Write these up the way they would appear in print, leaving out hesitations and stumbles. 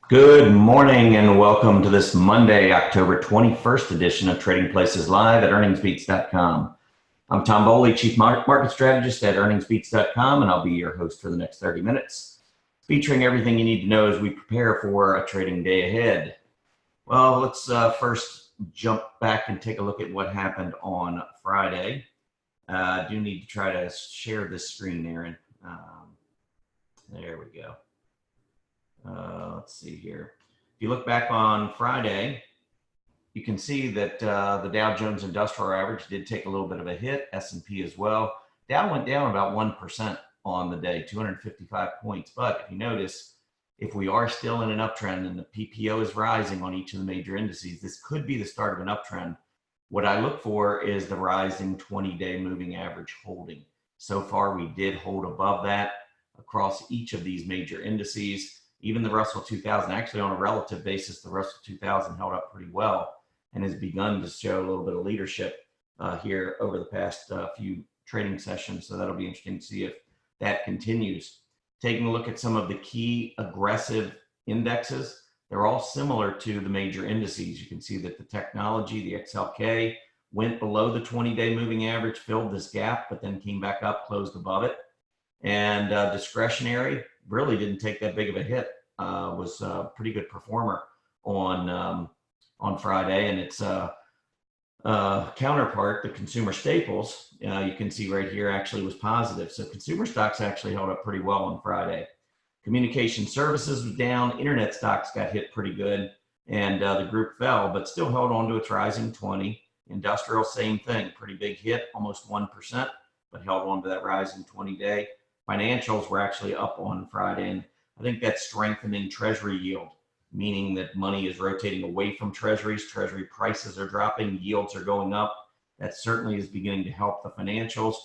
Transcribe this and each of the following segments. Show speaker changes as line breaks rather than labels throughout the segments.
Good morning and welcome to this Monday, October 21st edition of Trading Places Live at earningsbeats.com. I'm Tom Bowley, Chief Market Strategist at earningsbeats.com, and I'll be your host for the next 30 minutes, featuring everything you need to know as we prepare for a trading day ahead. Well, let's first jump back and take a look at what happened on Friday. I do need to try to share this screen, Aaron. There we go. Let's see here. If you look back on Friday, you can see that the Dow Jones Industrial Average did take a little bit of a hit, S&P as well. Dow went down about 1% on the day, 255 points. But if you notice, if we are still in an uptrend and the PPO is rising on each of the major indices, this could be the start of an uptrend. What I look for is the rising 20-day moving average holding. So far, we did hold above that across each of these major indices. Even the Russell 2000, actually on a relative basis, the Russell 2000 held up pretty well and has begun to show a little bit of leadership here over the past few trading sessions. So that'll be interesting to see if that continues. Taking a look at some of the key aggressive indexes, they're all similar to the major indices. You can see that the technology, the XLK, went below the 20-day moving average, filled this gap, but then came back up, closed above it. And discretionary really didn't take that big of a hit. Was a pretty good performer on Friday, and its counterpart, the consumer staples, you can see right here, actually was positive. So consumer stocks actually held up pretty well on Friday. Communication services was down. Internet stocks got hit pretty good, and the group fell, but still held on to its rising 20. Industrial, same thing, pretty big hit, almost 1%, but held on to that rising 20-day. Financials were actually up on Friday, and I think that's strengthening Treasury yield, meaning that money is rotating away from treasuries. Treasury prices are dropping, yields are going up. That certainly is beginning to help the financials.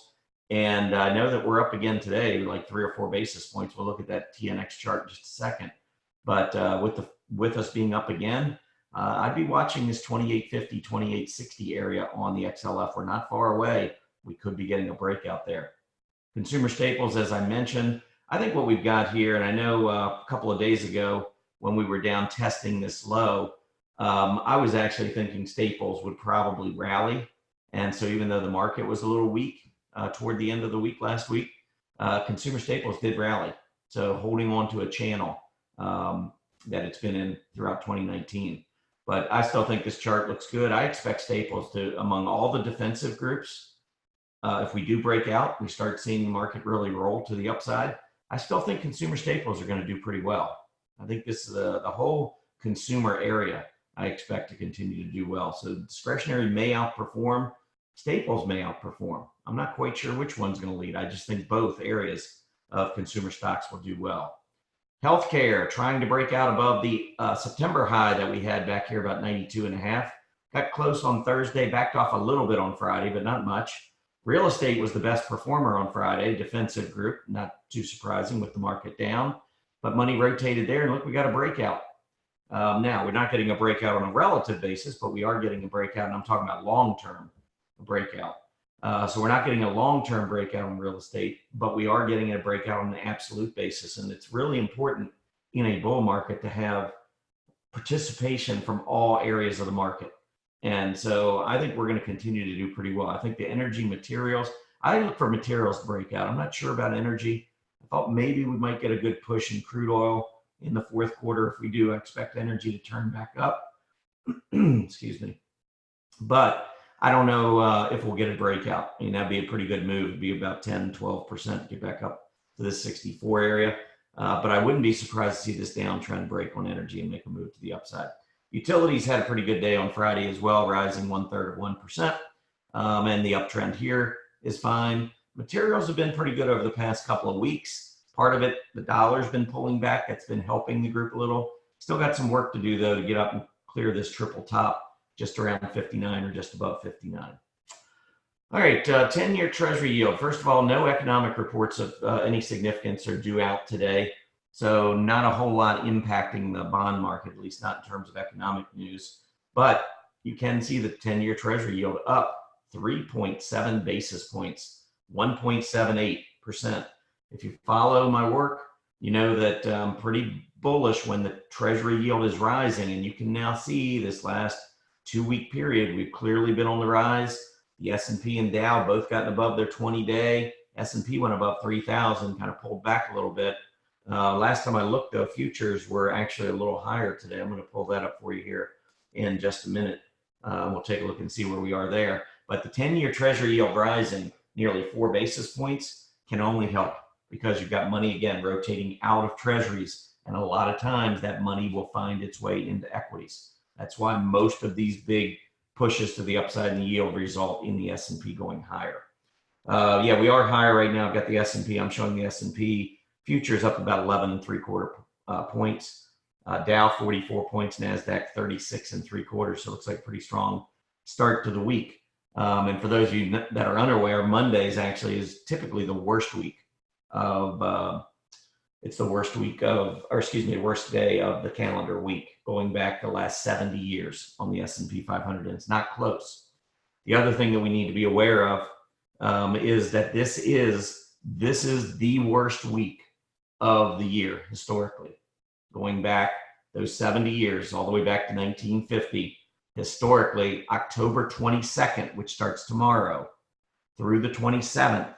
And I know that we're up again today, like 3 or 4 basis points. We'll look at that TNX chart in just a second. But with us being up again, I'd be watching this 2850, 2860 area on the XLF. We're not far away. We could be getting a breakout there. Consumer staples, as I mentioned, I think what we've got here, and I know a couple of days ago when we were down testing this low, I was actually thinking staples would probably rally. And so even though the market was a little weak toward the end of the week last week, consumer staples did rally. So holding on to a channel that it's been in throughout 2019. But I still think this chart looks good. I expect staples to, among all the defensive groups, if we do break out, we start seeing the market really roll to the upside. I still think consumer staples are going to do pretty well. I think this is the whole consumer area I expect to continue to do well. So discretionary may outperform, staples may outperform. I'm not quite sure which one's going to lead. I just think both areas of consumer stocks will do well. Healthcare trying to break out above the September high that we had back here, about 92.5. Got close on Thursday, backed off a little bit on Friday, but not much. Real estate was the best performer on Friday, defensive group, not too surprising with the market down, but money rotated there, and look, we got a breakout. Now, we're not getting a breakout on a relative basis, but we are getting a breakout, and I'm talking about long-term breakout. So we're not getting a long-term breakout on real estate, but we are getting a breakout on an absolute basis, and it's really important in a bull market to have participation from all areas of the market. And so I think we're going to continue to do pretty well. I think the energy materials, I look for materials to break out. I'm not sure about energy. I thought maybe we might get a good push in crude oil in the fourth quarter. If we do, I expect energy to turn back up. Excuse me. But I don't know if we'll get a breakout. I mean, that'd be a pretty good move. It'd be about 10, 12% to get back up to this 64 area. But I wouldn't be surprised to see this downtrend break on energy and make a move to the upside. Utilities had a pretty good day on Friday as well, rising 1/3 of 1%. And the uptrend here is fine. Materials have been pretty good over the past couple of weeks. Part of it, the dollar's been pulling back. That's been helping the group a little. Still got some work to do, though, to get up and clear this triple top just around 59 or just above 59. All right, 10-year Treasury yield. First of all, no economic reports of any significance are due out today. So not a whole lot impacting the bond market, at least not in terms of economic news. But you can see the 10-year Treasury yield up 3.7 basis points, 1.78%. If you follow my work, you know that I'm pretty bullish when the Treasury yield is rising. And you can now see this last 2-week period, we've clearly been on the rise. The S&P and Dow both gotten above their 20-day. S&P went above 3,000, kind of pulled back a little bit. Last time I looked, though, futures were actually a little higher today. I'm going to pull that up for you here in just a minute. We'll take a look and see where we are there. But the 10-year Treasury yield rising nearly 4 basis points can only help because you've got money, again, rotating out of treasuries. And a lot of times that money will find its way into equities. That's why most of these big pushes to the upside in the yield result in the S&P going higher. Yeah, we are higher right now. I've got the S&P. I'm showing the S&P futures up about 11.75 points. Dow 44 points, NASDAQ 36.75. So it looks like a pretty strong start to the week. And for those of you that are unaware, Mondays actually is typically the worst week of, it's the worst week of, or excuse me, the worst day of the calendar week, going back the last 70 years on the S&P 500, and it's not close. The other thing that we need to be aware of is that this is the worst week of the year historically, going back those 70 years, all the way back to 1950. Historically, October 22nd, which starts tomorrow, through the 27th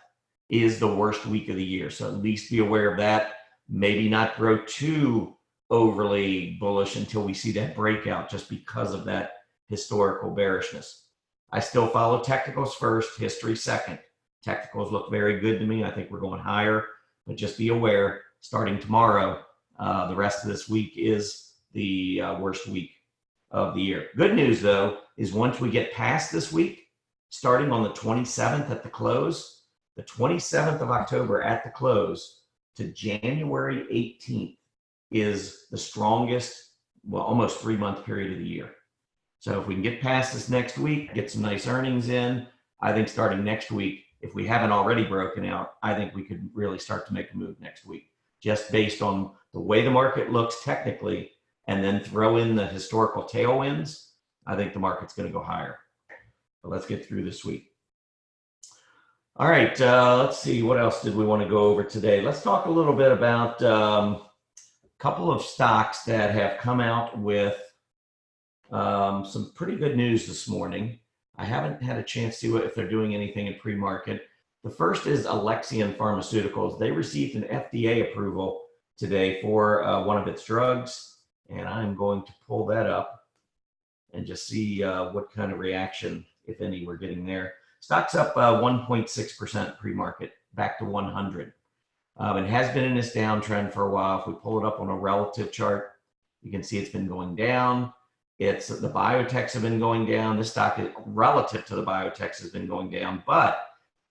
is the worst week of the year. So at least be aware of that. Maybe not grow too overly bullish until we see that breakout, just because of that historical bearishness. I still follow technicals first, history second. Technicals look very good to me. I think we're going higher, but just be aware, starting tomorrow, the rest of this week is the worst week of the year. Good news, though, is once we get past this week, starting on the 27th at the close, the 27th of October at the close to January 18th is the strongest, well, almost 3-month period of the year. So if we can get past this next week, get some nice earnings in, I think starting next week, if we haven't already broken out, I think we could really start to make a move next week, just based on the way the market looks technically, and then throw in the historical tailwinds. I think the market's going to go higher. But let's get through this week. All right, let's see, what else did we want to go over today? Let's talk a little bit about a couple of stocks that have come out with some pretty good news this morning. I haven't had a chance to see if they're doing anything in pre-market. The first is Alexion Pharmaceuticals. They received an FDA approval today for one of its drugs, and I'm going to pull that up and just see what kind of reaction, if any, we're getting there. Stock's up 1.6% pre-market, back to 100. It has been in this downtrend for a while. If we pull it up on a relative chart, you can see it's been going down. The biotechs have been going down. This stock, relative to the biotechs, has been going down, but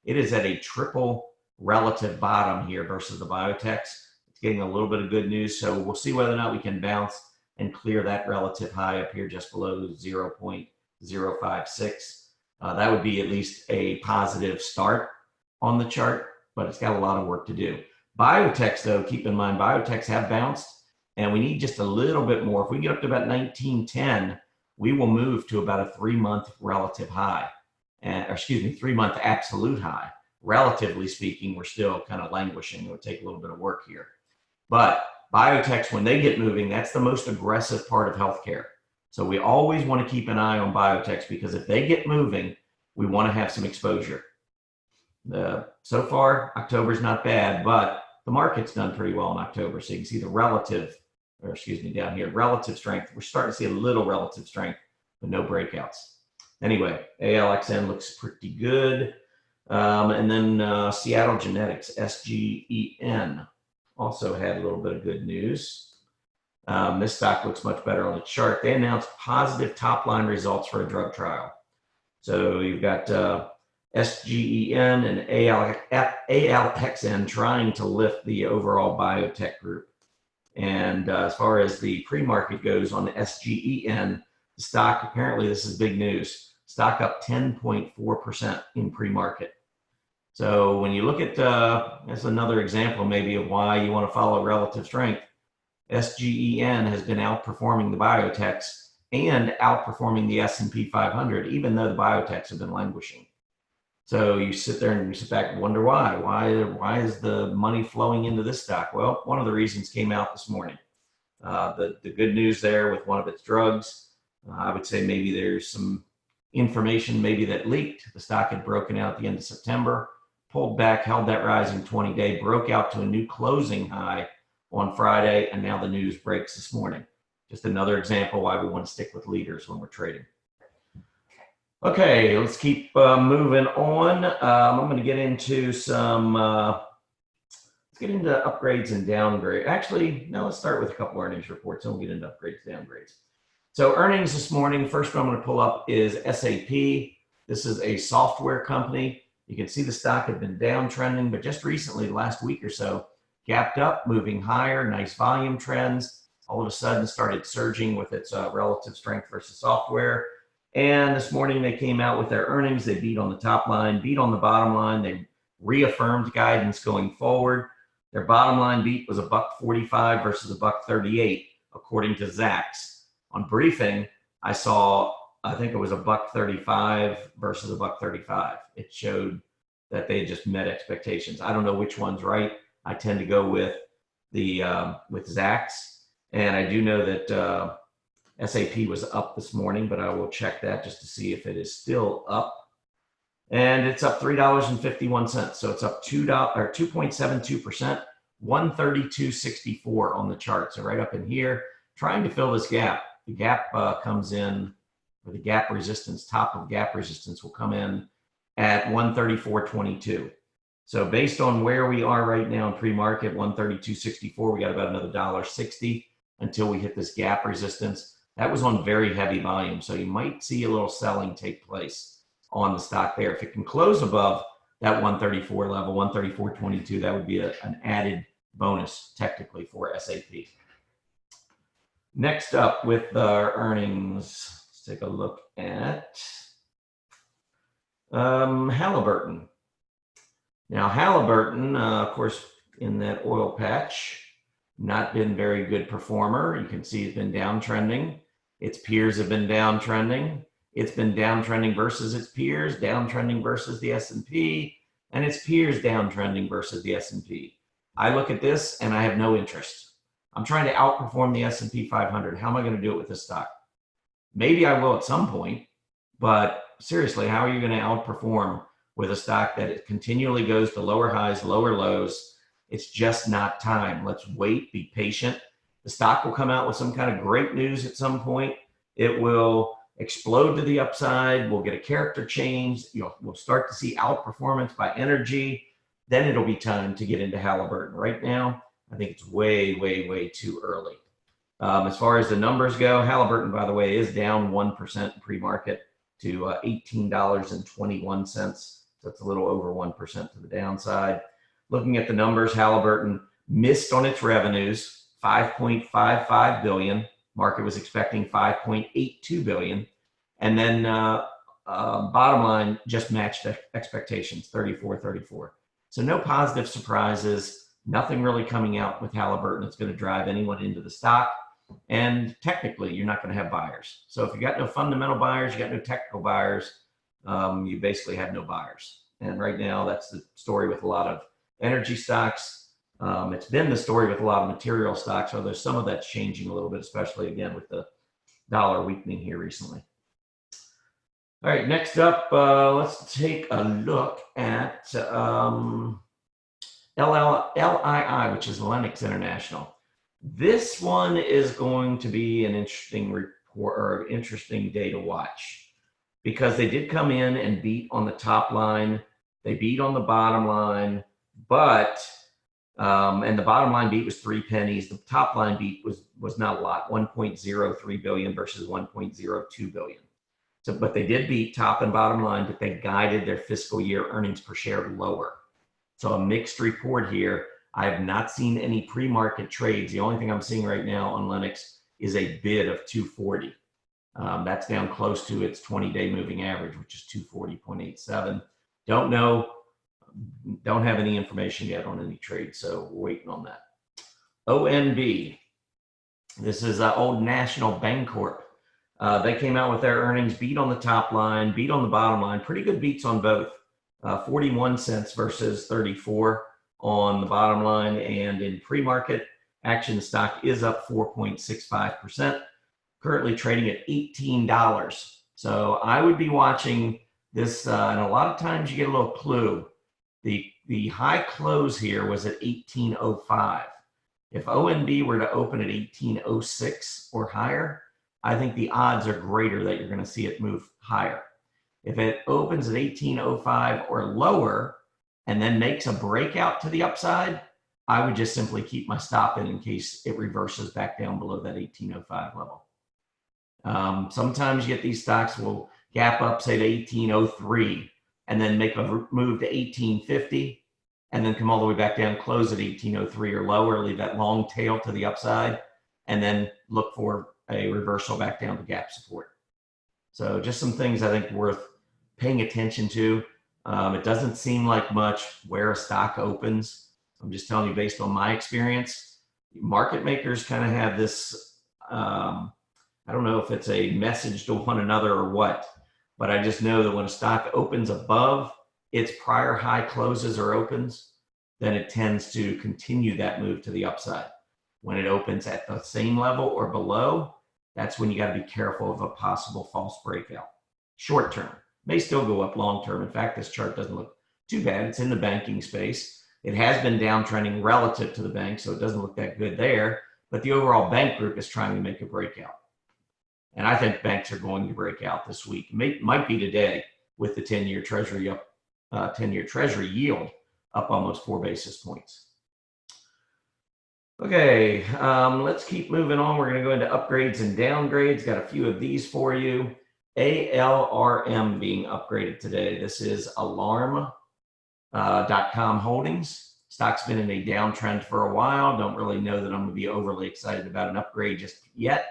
it is at a triple relative bottom here versus the biotechs. It's getting a little bit of good news, so we'll see whether or not we can bounce and clear that relative high up here just below 0.056. That would be at least a positive start on the chart, but it's got a lot of work to do. Biotechs, though, keep in mind, biotechs have bounced, and we need just a little bit more. If we get up to about 1910, we will move to about a 3-month relative high, or excuse me, 3-month absolute high. Relatively speaking, we're still kind of languishing. It would take a little bit of work here. But biotechs, when they get moving, that's the most aggressive part of healthcare. So we always want to keep an eye on biotechs, because if they get moving, we want to have some exposure. So far, October's not bad, but the market's done pretty well in October. So you can see the relative, or excuse me, down here, relative strength. We're starting to see a little relative strength, but no breakouts. Anyway, ALXN looks pretty good. And then Seattle Genetics, SGEN, also had a little bit of good news. This stock looks much better on the chart. They announced positive top-line results for a drug trial. So you've got SGEN and ALXN trying to lift the overall biotech group. And as far as the pre-market goes on the SGEN, the stock, apparently this is big news, stock up 10.4% in pre-market. So when you look at, that's another example maybe of why you want to follow relative strength. SGEN has been outperforming the biotechs and outperforming the S&P 500, even though the biotechs have been languishing. So you sit there and you sit back and wonder why. Why is the money flowing into this stock? Well, one of the reasons came out this morning. The good news there with one of its drugs, I would say maybe there's some information maybe that leaked. The stock had broken out at the end of September, pulled back, held that rising 20-day, broke out to a new closing high on Friday, and now the news breaks this morning. Just another example why we want to stick with leaders when we're trading. Okay, let's keep moving on. I'm going to get into some, let's get into upgrades and downgrades. Actually, no, let's start with a couple earnings reports, and we'll get into upgrades and downgrades. So earnings this morning, first one I'm going to pull up is SAP. This is a software company. You can see the stock had been downtrending, but just recently, the last week or so, gapped up, moving higher, nice volume trends. All of a sudden started surging with its relative strength versus software. And this morning they came out with their earnings. They beat on the top line, beat on the bottom line. They reaffirmed guidance going forward. Their bottom line beat was $1.45 versus $1.38, according to Zacks. On briefing, I saw, I think it was $1.35 versus $1.35. It showed that they just met expectations. I don't know which one's right. I tend to go with the with Zacks, and I do know that SAP was up this morning, but I will check that just to see if it is still up. And it's up $3.51, so it's up $2.72%, 132.64 on the chart. So right up in here, trying to fill this gap. The gap comes in, or the gap resistance, top of gap resistance will come in at 134.22. So based on where we are right now in pre-market, 132.64, we got about another $1.60 until we hit this gap resistance. That was on very heavy volume, so you might see a little selling take place on the stock there. If it can close above that 134 level, 134.22, that would be an added bonus technically for SAP. Next up with our earnings, let's take a look at Halliburton. Now, Halliburton, of course, in that oil patch, not been very good performer. You can see it's been downtrending. Its peers have been downtrending. It's been downtrending versus its peers, downtrending versus the S&P, and its peers downtrending versus the S&P. I look at this and I have no interest. I'm trying to outperform the S&P 500. How am I going to do it with this stock? Maybe I will at some point, but seriously, how are you going to outperform with a stock that it continually goes to lower highs, lower lows? It's just not time. Let's wait, be patient. The stock will come out with some kind of great news at some point. It will explode to the upside. We'll get a character change. We'll start to see outperformance by energy. Then it'll be time to get into Halliburton. Right now, I think it's way, way, way too early. As far as the numbers go, Halliburton, by the way, is down 1% pre-market to $18.21. So it's a little over 1% to the downside. Looking at the numbers, Halliburton missed on its revenues, $5.55 billion. Market was expecting $5.82 billion. And then bottom line just matched expectations, 34.34. So no positive surprises, nothing really coming out with Halliburton that's going to drive anyone into the stock. And technically, you're not going to have buyers. So if you got no fundamental buyers, you got no technical buyers, you basically have no buyers. And right now, that's the story with a lot of energy stocks. It's been the story with a lot of material stocks, although some of that's changing a little bit, especially again with the dollar weakening here recently. All right, next up, let's take a look at LII, which is Lennox International. This one is going to be an interesting report or interesting day to watch because they did come in and beat on the top line. They beat on the bottom line, but and the bottom line beat was 3 pennies. The top line beat was not a lot, 1.03 billion versus 1.02 billion. So, but they did beat top and bottom line, but they guided their fiscal year earnings per share lower. So a mixed report here. I have not seen any pre-market trades. The only thing I'm seeing right now on Lennox is a bid of 240. That's down close to its 20-day moving average, which is 240.87. Don't know. Don't have any information yet on any trade, so we're waiting on that. ONB. This is Old National Bancorp. They came out with their earnings, beat on the top line, beat on the bottom line. Pretty good beats on both. 41 cents versus 34 on the bottom line, and in pre-market action, the stock is up 4.65%, currently trading at $18. So I would be watching this, and a lot of times you get a little clue. The high close here was at 1805. If ONB were to open at 1806 or higher, I think the odds are greater that you're going to see it move higher. If it opens at 1805 or lower and then makes a breakout to the upside, I would just simply keep my stop in case it reverses back down below that 1805 level. Sometimes you get these stocks will gap up, say to 1803, and then make a move to 1850, and then come all the way back down, close at 1803 or lower, leave that long tail to the upside, and then look for a reversal back down to gap support. So just some things I think worth paying attention to. It doesn't seem like much where a stock opens. I'm just telling you based on my experience. Market makers kind of have this, I don't know if it's a message to one another or what, but I just know that when a stock opens above its prior high closes or opens, then it tends to continue that move to the upside. When it opens at the same level or below, that's when you got to be careful of a possible false breakout. Short term, may still go up long term. In fact, this chart doesn't look too bad. It's in the banking space. It has been downtrending relative to the bank, so it doesn't look that good there, but the overall bank group is trying to make a breakout. And I think banks are going to break out this week. Might be today with the 10-year Treasury up, 10-year Treasury yield up almost 4 basis points. Okay, let's keep moving on. We're going to go into upgrades and downgrades. Got a few of these for you. ALRM being upgraded today. This is Alarm.com Holdings. Stock's been in a downtrend for a while. Don't really know that I'm going to be overly excited about an upgrade just yet.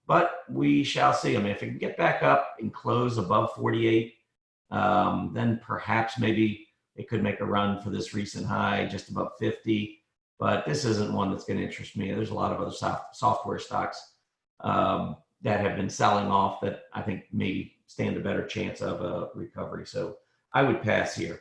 But we shall see. I mean, if it can get back up and close above 48, then perhaps maybe it could make a run for this recent high just above 50. But this isn't one that's going to interest me. There's a lot of other software stocks that have been selling off that I think maybe stand a better chance of a recovery. So I would pass here.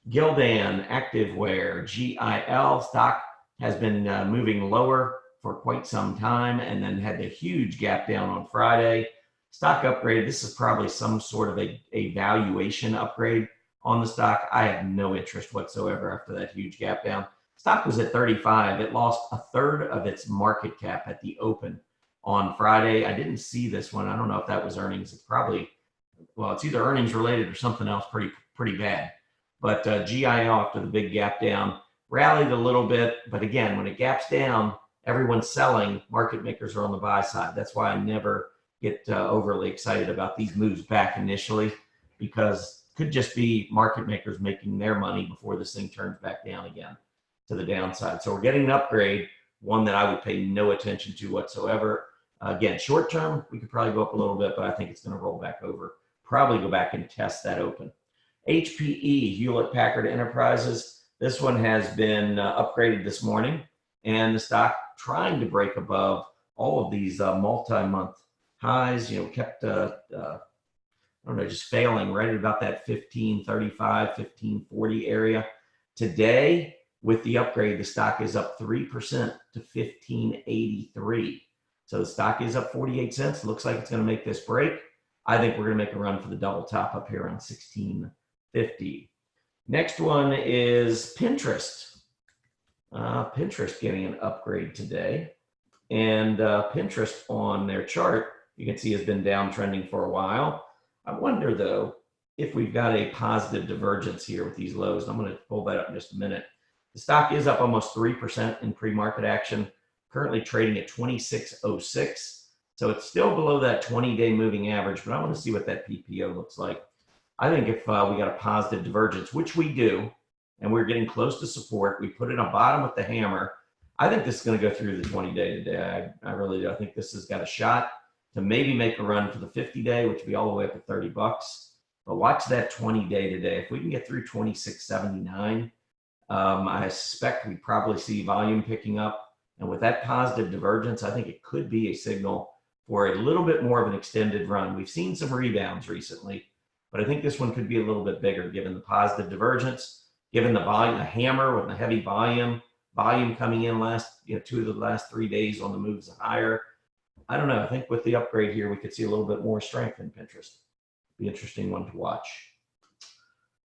Gildan Activewear, GIL stock has been moving lower for quite some time and then had a huge gap down on Friday. Stock upgrade. This is probably some sort of a valuation upgrade on the stock. I have no interest whatsoever after that huge gap down. Stock was at 35. It lost a third of its market cap at the open on Friday. I didn't see this one. I don't know if that was earnings. It's probably, well, it's either earnings related or something else pretty bad. But GIL after the big gap down rallied a little bit. But again, when it gaps down, everyone's selling. Market makers are on the buy side. That's why I never get overly excited about these moves back initially, because it could just be market makers making their money before this thing turns back down again to the downside. So we're getting an upgrade, one that I would pay no attention to whatsoever. Again, short term, we could probably go up a little bit, but I think it's going to roll back over. Probably go back and test that open. HPE, Hewlett Packard Enterprises. This one has been upgraded this morning, and the stock trying to break above all of these multi-month highs, kept, I don't know, just failing right at about that 1535, 1540 area. Today, with the upgrade, the stock is up 3% to 1583. So the stock is up 48 cents. Looks like it's going to make this break. I think we're going to make a run for the double top up here on 1650. Next one is Pinterest. Pinterest getting an upgrade today. And Pinterest on their chart, you can see has been downtrending for a while. I wonder, though, if we've got a positive divergence here with these lows. I'm going to pull that up in just a minute. The stock is up almost 3% in pre-market action, currently trading at 2606. So it's still below that 20-day moving average, but I want to see what that PPO looks like. I think if we got a positive divergence, which we do, and we're getting close to support, we put it on bottom with the hammer, I think this is going to go through the 20-day today. I really do. I think this has got a shot to maybe make a run for the 50-day, which would be all the way up to 30 bucks. But watch that 20-day today. If we can get through 2679, I suspect we probably see volume picking up. And with that positive divergence, I think it could be a signal for a little bit more of an extended run. We've seen some rebounds recently, but I think this one could be a little bit bigger given the positive divergence, given the volume, the hammer with the heavy volume. volume coming in two of the last 3 days on the moves higher. I don't know. I think with the upgrade here, we could see a little bit more strength in Pinterest. Be an interesting one to watch.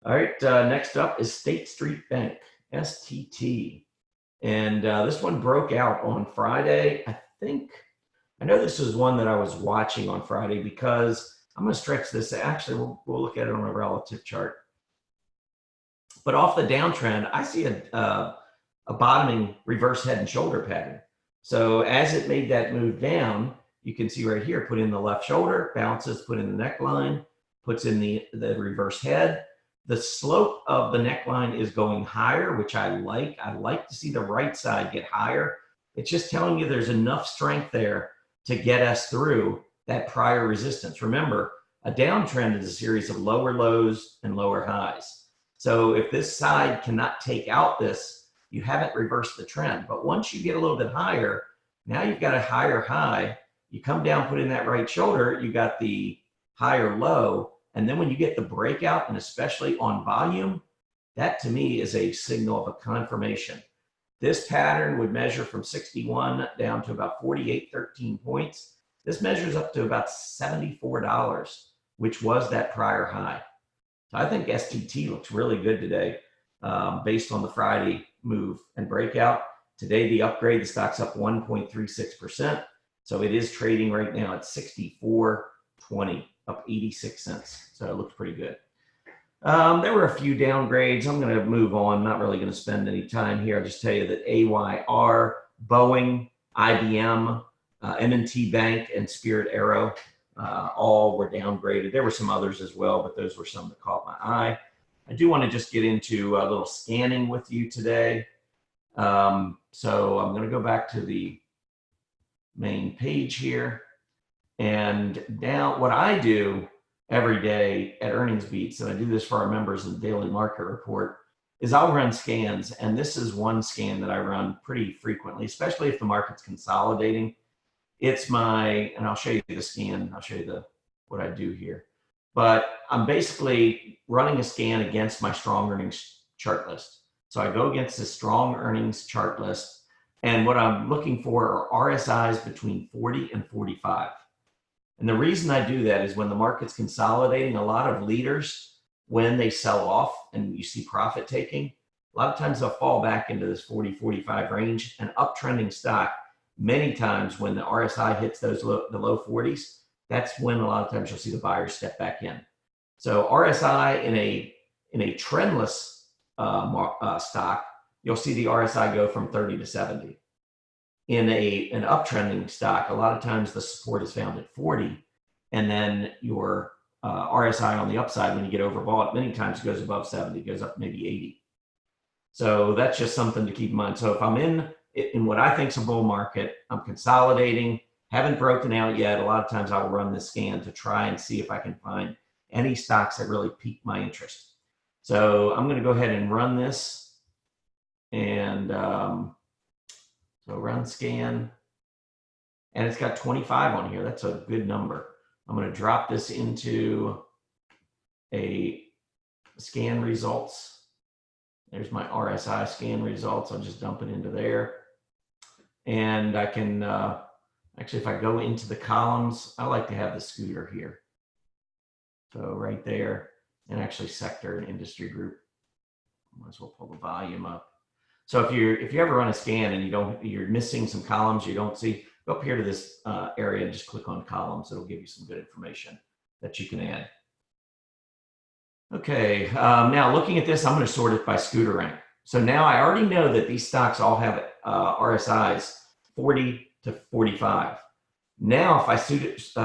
All right, next up is State Street Bank, STT. And this one broke out on Friday. I know this is one that I was watching on Friday because I'm going to stretch this. Actually, we'll look at it on a relative chart. But off the downtrend, I see a bottoming reverse head and shoulder pattern. So as it made that move down, you can see right here, put in the left shoulder, bounces, put in the neckline, puts in the reverse head. The slope of the neckline is going higher, which I like. I like to see the right side get higher. It's just telling you there's enough strength there to get us through that prior resistance. Remember, a downtrend is a series of lower lows and lower highs. So if this side cannot take out this, you haven't reversed the trend. But once you get a little bit higher, now you've got a higher high. You come down, put in that right shoulder, you got the higher low. And then when you get the breakout, and especially on volume, that to me is a signal of a confirmation. This pattern would measure from 61 down to about 48, 13 points. This measures up to about $74, which was that prior high. So I think STT looks really good today based on the Friday move and breakout. Today, the upgrade, the stock's up 1.36%. So it is trading right now at 64.20, up 86 cents. So it looks pretty good. There were a few downgrades. I'm going to move on. I'm not really going to spend any time here. I'll just tell you that AYR, Boeing, IBM, M&T Bank, and Spirit Aero all were downgraded. There were some others as well, but those were some that caught my eye. I do want to just get into a little scanning with you today. So I'm going to go back to the main page here. And now what I do every day at Earnings Beats, and I do this for our members in the Daily Market Report, is I'll run scans. And this is one scan that I run pretty frequently, especially if the market's consolidating. It's and I'll show you the scan. I'll show you what I do here. But I'm basically running a scan against my strong earnings chart list. So I go against this strong earnings chart list. And what I'm looking for are RSIs between 40 and 45. And the reason I do that is when the market's consolidating, a lot of leaders, when they sell off and you see profit taking, a lot of times they'll fall back into this 40, 45 range. An uptrending stock, many times when the RSI hits the low 40s, that's when a lot of times you'll see the buyers step back in. So RSI in a trendless stock, you'll see the RSI go from 30 to 70. In an uptrending stock, a lot of times the support is found at 40, and then your RSI on the upside, when you get overbought, many times goes above 70, goes up maybe 80. So that's just something to keep in mind. So if I'm in what I think is a bull market, I'm consolidating, haven't broken out yet, a lot of times I will run this scan to try and see if I can find any stocks that really pique my interest. So I'm going to go ahead and run this, and so run scan, and it's got 25 on here. That's a good number. I'm going to drop this into a scan results. There's my RSI scan results. I'll just dump it into there. And I can, actually, if I go into the columns, I like to have the scooter here. So right there, and actually sector and industry group. Might as well pull the volume up. So if you ever run a scan and you're missing some columns you don't see, go up here to this area and just click on columns. It'll give you some good information that you can add. Okay, now looking at this, I'm going to sort it by scooter rank. So now I already know that these stocks all have RSIs 40 to 45. Now if I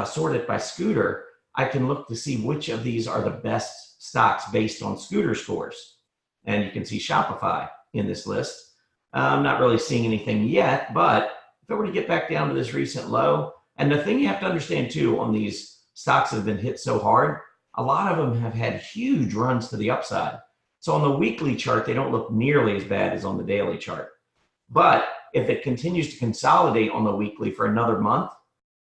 sort it by scooter, I can look to see which of these are the best stocks based on scooter scores. And you can see Shopify in this list. I'm not really seeing anything yet, but if I were to get back down to this recent low, and the thing you have to understand too on these stocks that have been hit so hard, a lot of them have had huge runs to the upside. So on the weekly chart, they don't look nearly as bad as on the daily chart. But if it continues to consolidate on the weekly for another month,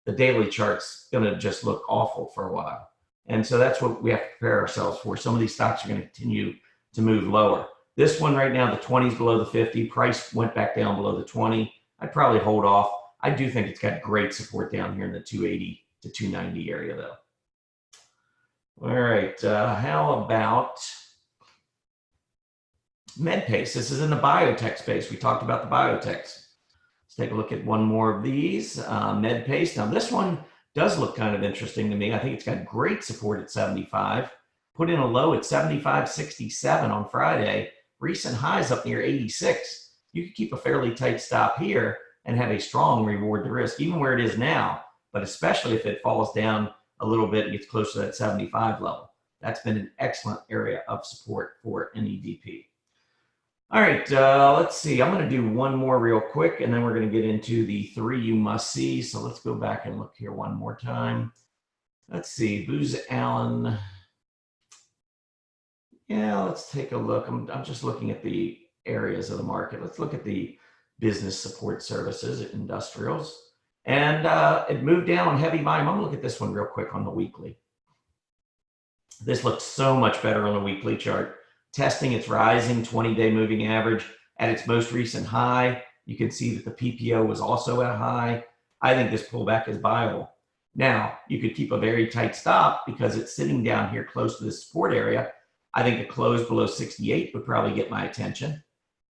the daily chart's going to just look awful for a while. And so that's what we have to prepare ourselves for. Some of these stocks are going to continue to move lower. This one right now, the 20 is below the 50. Price went back down below the 20. I'd probably hold off. I do think it's got great support down here in the 280 to 290 area, though. All right, how about MedPace? This is in the biotech space. We talked about the biotechs. Let's take a look at one more of these. MedPace. Now, this one does look kind of interesting to me. I think it's got great support at 75. Put in a low at 75.67 on Friday. Recent highs up near 86. You could keep a fairly tight stop here and have a strong reward to risk, even where it is now, but especially if it falls down a little bit and gets close to that 75 level. That's been an excellent area of support for NEDP. All right, let's see. I'm going to do one more real quick, and then we're going to get into the 3 you must see. So let's go back and look here one more time. Let's see, Booz Allen. Yeah, let's take a look. I'm just looking at the areas of the market. Let's look at the business support services, industrials. And it moved down on heavy volume. I'm going to look at this one real quick on the weekly. This looks so much better on the weekly chart. Testing its rising 20-day moving average at its most recent high. You can see that the PPO was also at a high. I think this pullback is viable. Now, you could keep a very tight stop because it's sitting down here close to the support area. I think a close below 68 would probably get my attention.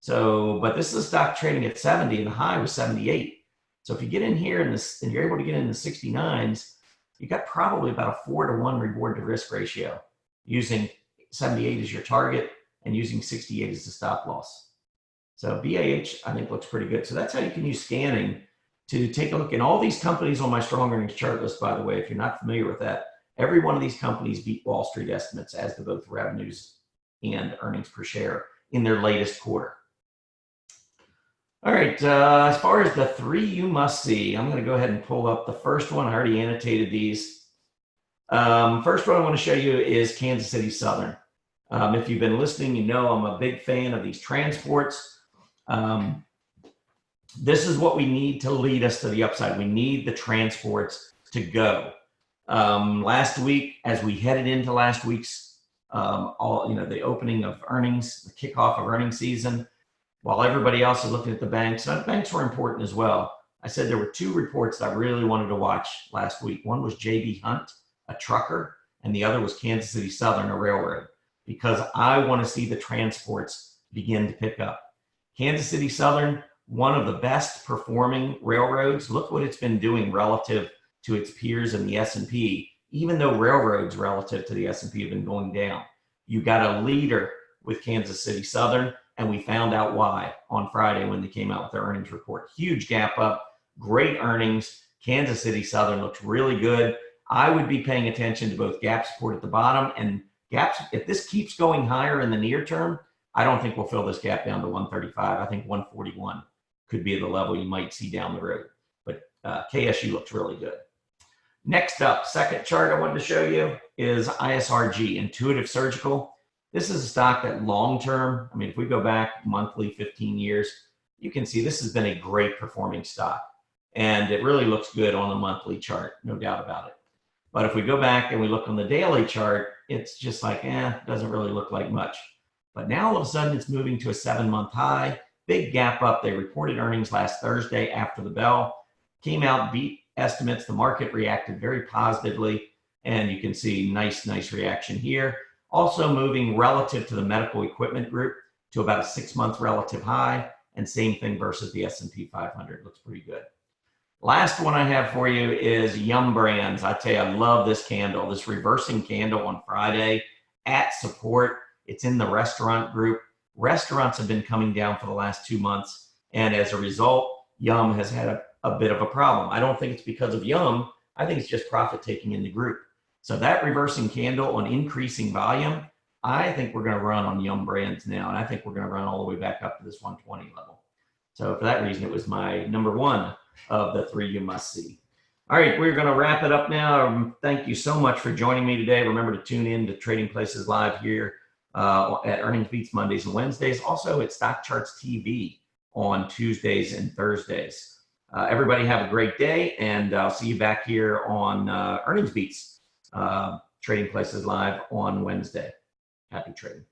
So, but this is a stock trading at 70 and the high was 78. So if you get in here and you're able to get in the 69s, you got probably about a 4-to-1 reward to risk ratio using 78 as your target and using 68 as the stop loss. So BAH, I think, looks pretty good. So that's how you can use scanning to take a look. And all these companies on my strong earnings chart list, by the way, if you're not familiar with that, every one of these companies beat Wall Street estimates as to both revenues and earnings per share in their latest quarter. All right, as far as the 3 you must see, I'm going to go ahead and pull up the first one. I already annotated these. First one I want to show you is Kansas City Southern. If you've been listening, you know I'm a big fan of these transports. This is what we need to lead us to the upside. We need the transports to go. Last week, as we headed into last week's, the opening of earnings, the kickoff of earnings season, while everybody else is looking at the banks, and banks were important as well. I said there were 2 reports that I really wanted to watch last week. One was J.B. Hunt, a trucker, and the other was Kansas City Southern, a railroad, because I want to see the transports begin to pick up. Kansas City Southern, one of the best performing railroads. Look what it's been doing relative to its peers in the S&P, even though railroads relative to the S&P have been going down. You got a leader with Kansas City Southern, and we found out why on Friday when they came out with their earnings report. Huge gap up, great earnings. Kansas City Southern looks really good. I would be paying attention to both gap support at the bottom and gaps. If this keeps going higher in the near term, I don't think we'll fill this gap down to 135. I think 141 could be the level you might see down the road. But KSU looks really good. Next up, second chart I wanted to show you is ISRG, Intuitive Surgical. This is a stock that long-term, I mean, if we go back monthly, 15 years, you can see this has been a great performing stock. And it really looks good on the monthly chart, no doubt about it. But if we go back and we look on the daily chart, it's just like, doesn't really look like much. But now all of a sudden it's moving to a 7-month high, big gap up. They reported earnings last Thursday after the bell, came out, beat estimates. The market reacted very positively. And you can see nice reaction here. Also moving relative to the medical equipment group to about a 6-month relative high, and same thing versus the S&P 500. Looks pretty good. Last one I have for you is Yum Brands. I tell you, I love this candle, this reversing candle on Friday at support. It's in the restaurant group. Restaurants have been coming down for the last 2 months, and as a result, Yum has had a bit of a problem. I don't think it's because of Yum. I think it's just profit taking in the group. So that reversing candle on increasing volume, I think we're going to run on Yum Brands now, and I think we're going to run all the way back up to this 120 level. So for that reason, it was my number 1 of the 3 you must see. All right, we're going to wrap it up now. Thank you so much for joining me today. Remember to tune in to Trading Places Live here at Earnings Beats Mondays and Wednesdays. Also at Stock Charts TV on Tuesdays and Thursdays. Everybody have a great day, and I'll see you back here on Earnings Beats Trading Places Live on Wednesday. Happy trading.